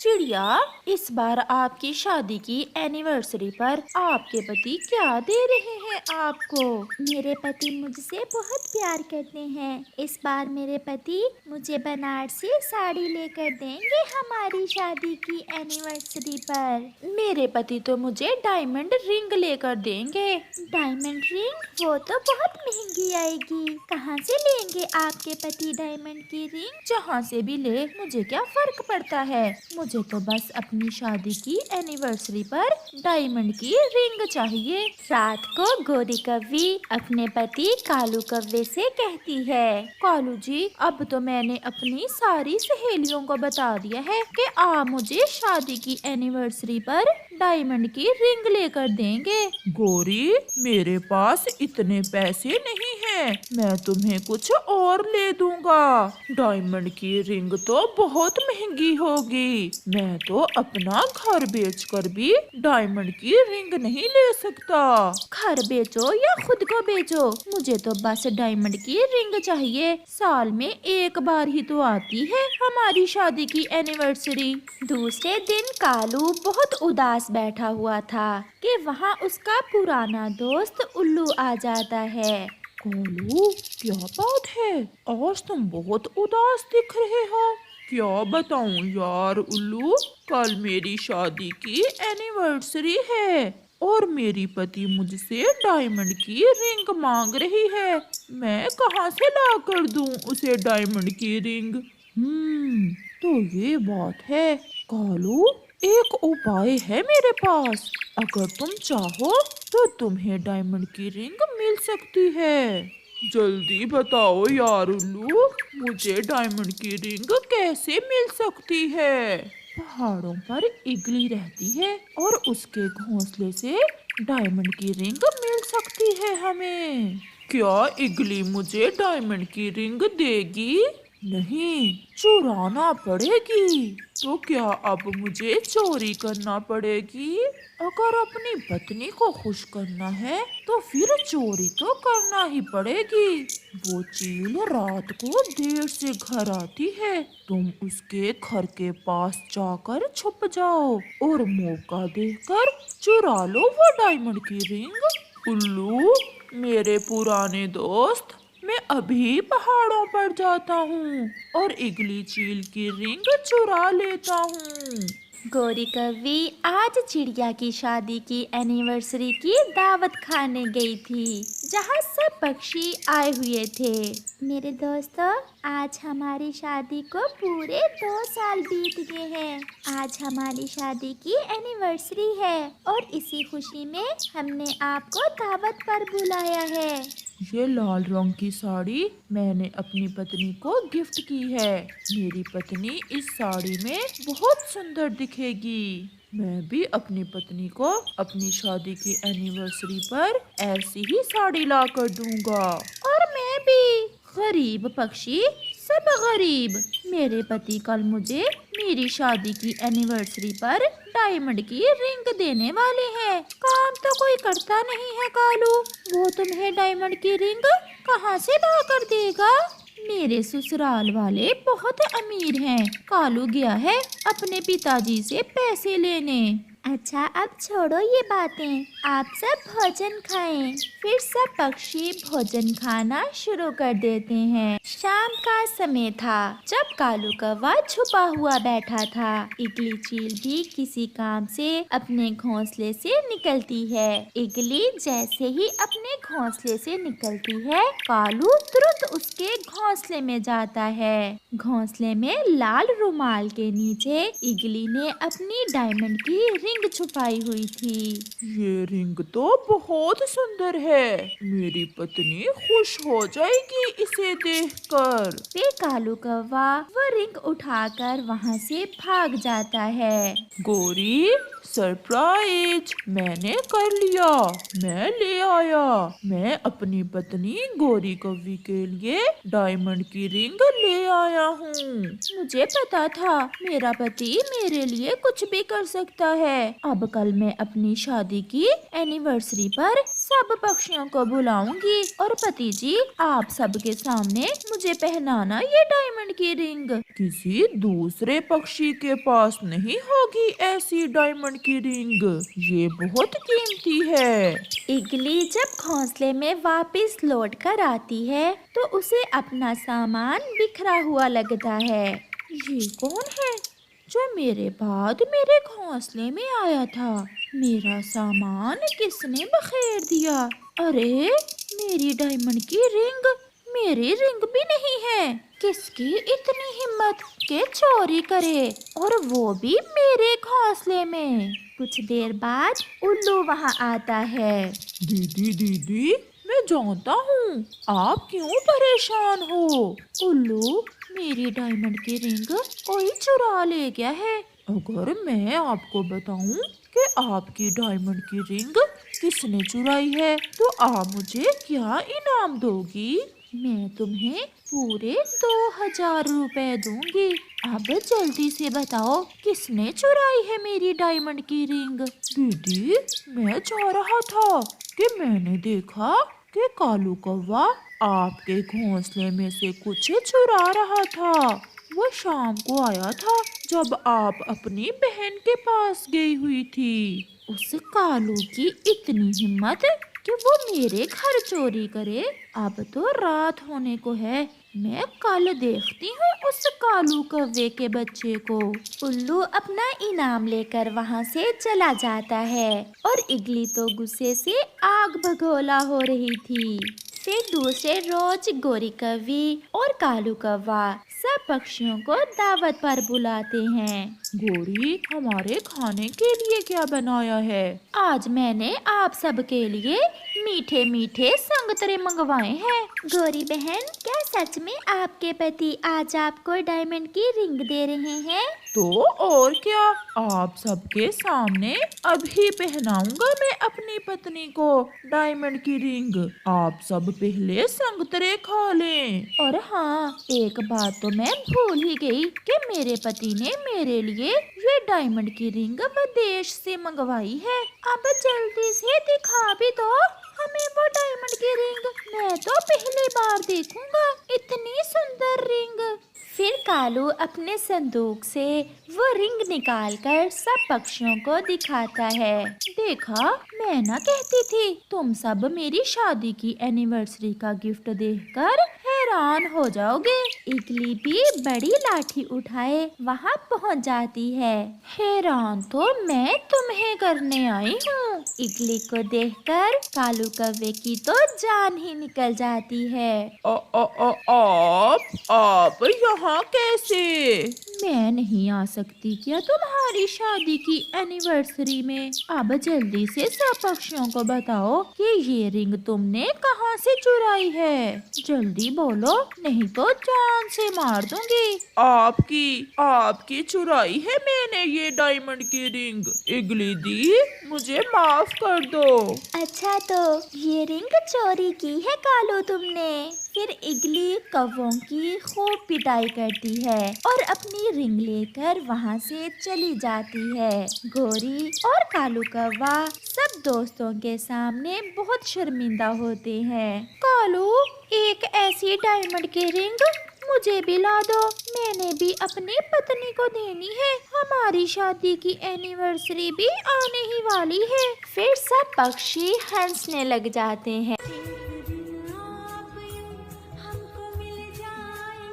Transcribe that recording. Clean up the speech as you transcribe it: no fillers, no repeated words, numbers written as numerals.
चिड़िया, इस बार आपकी शादी की एनिवर्सरी पर आपके पति क्या दे रहे हैं आपको? मेरे पति मुझसे बहुत प्यार करते हैं। इस बार मेरे पति मुझे बनारसी साड़ी लेकर देंगे हमारी शादी की एनिवर्सरी पर। मेरे पति तो मुझे डायमंड रिंग लेकर देंगे। Diamond ring? वो तो बहुत महंगी आएगी। कहाँ से लेंगे आपके पति डायमंड की रिंग? जहाँ से भी ले, मुझे क्या फर्क पड़ता है। मुझे तो बस अपनी शादी की एनिवर्सरी पर डायमंड की रिंग चाहिए। रात को गोरी कव्वी अपने पति कालू कव्वे से कहती है, कालू जी, अब तो मैंने अपनी सारी सहेलियों को बता दिया है कि आप मुझे शादी की एनिवर्सरी पर डायमंड की रिंग लेकर देंगे। गौरी, मेरे पास इतने पैसे नहीं हैं। मैं तुम्हें कुछ और ले दूंगा। डायमंड की रिंग तो बहुत महंगी होगी। मैं तो अपना घर बेचकर भी डायमंड की रिंग नहीं ले सकता। घर बेचो या खुद को बेचो, मुझे तो बस डायमंड की रिंग चाहिए। साल में एक बार ही तो आती है हमारी शादी की एनिवर्सरी। दूसरे दिन कालू बहुत उदास बैठा हुआ था कि वहाँ उसका पुराना दोस्त उल्लू आ जाता है। कालू, क्या बात है? आज तुम बहुत उदास दिख रहे हो। क्या बताऊं यार उल्लू, कल मेरी शादी की एनिवर्सरी है और मेरी पति मुझसे डायमंड की रिंग मांग रही है। मैं कहाँ से ला कर दूं उसे डायमंड की रिंग? तो ये बात है। कालू, एक उपाय है मेरे पास। अगर तुम चाहो तो तुम्हें डायमंड की रिंग मिल सकती है। जल्दी बताओ यार उल्लू, मुझे डायमंड की रिंग कैसे मिल सकती है? पहाड़ों पर इगली रहती है और उसके घोंसले से डायमंड की रिंग मिल सकती है हमें। क्या इगली मुझे डायमंड की रिंग देगी? नहीं, चुराना पड़ेगी। तो क्या अब मुझे चोरी करना पड़ेगी? अगर अपनी पत्नी को खुश करना है तो फिर चोरी तो करना ही पड़ेगी। वो चील रात को देर से घर आती है। तुम उसके घर के पास जाकर छुप जाओ और मौका देखकर चुरा लो वो डायमंड की रिंग। उल्लू, मेरे पुराने दोस्त, मैं अभी पहाड़ों पर जाता हूँ और इगली चील की रिंग चुरा लेता हूँ। गोरी कव्वी आज चिड़िया की शादी की एनिवर्सरी की दावत खाने गई थी, जहाँ सब पक्षी आए हुए थे। मेरे दोस्तों, आज हमारी शादी को पूरे 2 साल बीत गए हैं। आज हमारी शादी की एनिवर्सरी है और इसी खुशी में हमने आपको दावत पर बुलाया है। ये लाल रंग की साड़ी मैंने अपनी पत्नी को गिफ्ट की है। मेरी पत्नी इस साड़ी में बहुत सुंदर दिखेगी। मैं भी अपनी पत्नी को अपनी शादी की एनिवर्सरी पर ऐसी ही साड़ी ला कर दूंगा। और मैं भी। गरीब पक्षी, सब गरीब। मेरे पति कल मुझे मेरी शादी की एनिवर्सरी पर डायमंड की रिंग देने वाले हैं। काम तो कोई करता नहीं है कालू, वो तुम्हें डायमंड की रिंग कहाँ से ला कर देगा? मेरे ससुराल वाले बहुत अमीर हैं। कालू गया है अपने पिताजी से पैसे लेने। अच्छा, अब छोड़ो ये बातें, आप सब भोजन खाएं। फिर सब पक्षी भोजन खाना शुरू कर देते हैं। शाम का समय था जब कालू कौवा छुपा हुआ बैठा था। इगली चील भी किसी काम से अपने घोंसले से निकलती है। इगली जैसे ही अपने घोंसले से निकलती है, कालू तुरंत उसके घोंसले में जाता है। घोंसले में लाल रुमाल के नीचे इगली ने अपनी डायमंड की रिंग छुपाई हुई थी। ये रिंग तो बहुत सुंदर है। मेरी पत्नी खुश हो जाएगी इसे देखकर। फिर कालू कौवा वो रिंग उठाकर वहाँ से भाग जाता है। गौरी, सरप्राइज मैंने कर लिया। मैं ले आया। मैं अपनी पत्नी गौरी कव्वी के लिए डायमंड की रिंग ले आया हूँ। मुझे पता था मेरा पति मेरे लिए कुछ भी कर सकता है। अब कल मैं अपनी शादी की एनिवर्सरी पर सब पक्षियों को बुलाऊंगी और पति जी आप सबके सामने मुझे पहनाना ये डायमंड की रिंग। किसी दूसरे पक्षी के पास नहीं होगी ऐसी डायमंड की रिंग, ये बहुत कीमती है। इगली जब घोंसले में वापस लौट कर आती है तो उसे अपना सामान बिखरा हुआ लगता है। ये कौन है जो मेरे बाद मेरे घोंसले में आया था? मेरा सामान किसने बखेर दिया? अरे मेरी डायमंड की रिंग, मेरी रिंग भी नहीं है। किसकी इतनी हिम्मत के चोरी करे और वो भी मेरे घोंसले में। कुछ देर बाद उल्लू वहाँ आता है। दीदी दीदी, मैं जानता हूँ आप क्यों परेशान हो। उल्लू, मेरी डायमंड की रिंग कोई चुरा ले गया है। अगर मैं आपको बताऊं कि आपकी डायमंड की रिंग किसने चुराई है तो आप मुझे क्या इनाम दोगी? मैं तुम्हें पूरे 2000 रुपए दूंगी। अब जल्दी से बताओ किसने चुराई है मेरी डायमंड की रिंग? दीदी, मैं चाह रहा था कि मैंने देखा कि कालू कौवा आपके घोंसले में से कुछ चुरा रहा था। वो शाम को आया था जब आप अपनी बहन के पास गई हुई थी। उस कालू की इतनी हिम्मत कि वो मेरे घर चोरी करे। अब तो रात होने को है, मैं कल देखती हूँ उस कालू कौवे के बच्चे को। उल्लू अपना इनाम लेकर वहाँ से चला जाता है और इगली तो गुस्से से आग भगोला हो रही थी। फिर दूसरे रोज गोरी कौवी और कालू कौवा सब पक्षियों को दावत पर बुलाते हैं। गोरी, हमारे खाने के लिए क्या बनाया है? आज मैंने आप सब के लिए मीठे मीठे संगतरे मंगवाए हैं। गोरी बहन, क्या सच में आपके पति आज आपको डायमंड की रिंग दे रहे हैं? तो और क्या, आप सबके सामने अभी पहनाऊंगा मैं अपनी पत्नी को डायमंड की रिंग। आप सब पहले संगतरे खा लें। और हाँ, एक बात तो मैं भूल ही गई कि मेरे पति ने मेरे लिए ये डायमंड की रिंग विदेश से मंगवाई है। अब जल्दी से दिखा भी दो हमें वो डायमंड की रिंग। मैं तो पहली बार देखूंगा इतनी सुंदर रिंग। फिर कालू अपने संदूक से वो रिंग निकालकर सब पक्षियों को दिखाता है। देखा, मैं ना कहती थी तुम सब मेरी शादी की एनिवर्सरी का गिफ्ट देखकर हैरान हो जाओगे। इगली भी बड़ी लाठी उठाए वहाँ पहुँच जाती है। हैरान तो मैं तुम्हें करने आई हूँ। इगली को देखकर कालू कौवे की तो जान ही निकल जाती है। आप यहाँ कैसे? मैं नहीं आ सकती क्या तुम्हारी शादी की एनिवर्सरी में? अब जल्दी से सब पक्षियों को बताओ कि ये रिंग तुमने कहाँ से चुराई है। जल्दी बोलो, नहीं तो जान से मार दूंगी। आपकी चुराई है मैंने ये डायमंड की रिंग। इगली दी, मुझे माफ कर दो। अच्छा, तो ये रिंग चोरी की है कालू तुमने? फिर इगली कौवों की खूब पिटाई करती है और अपनी रिंग लेकर वहाँ से चली जाती है। गोरी और कालू कौवा सब दोस्तों के सामने बहुत शर्मिंदा होते हैं। कालू, एक ऐसी डायमंड की रिंग मुझे भी ला दो, मैंने भी अपनी पत्नी को देनी है। हमारी शादी की एनिवर्सरी भी आने ही वाली है। फिर सब पक्षी हंसने लग जाते हैं।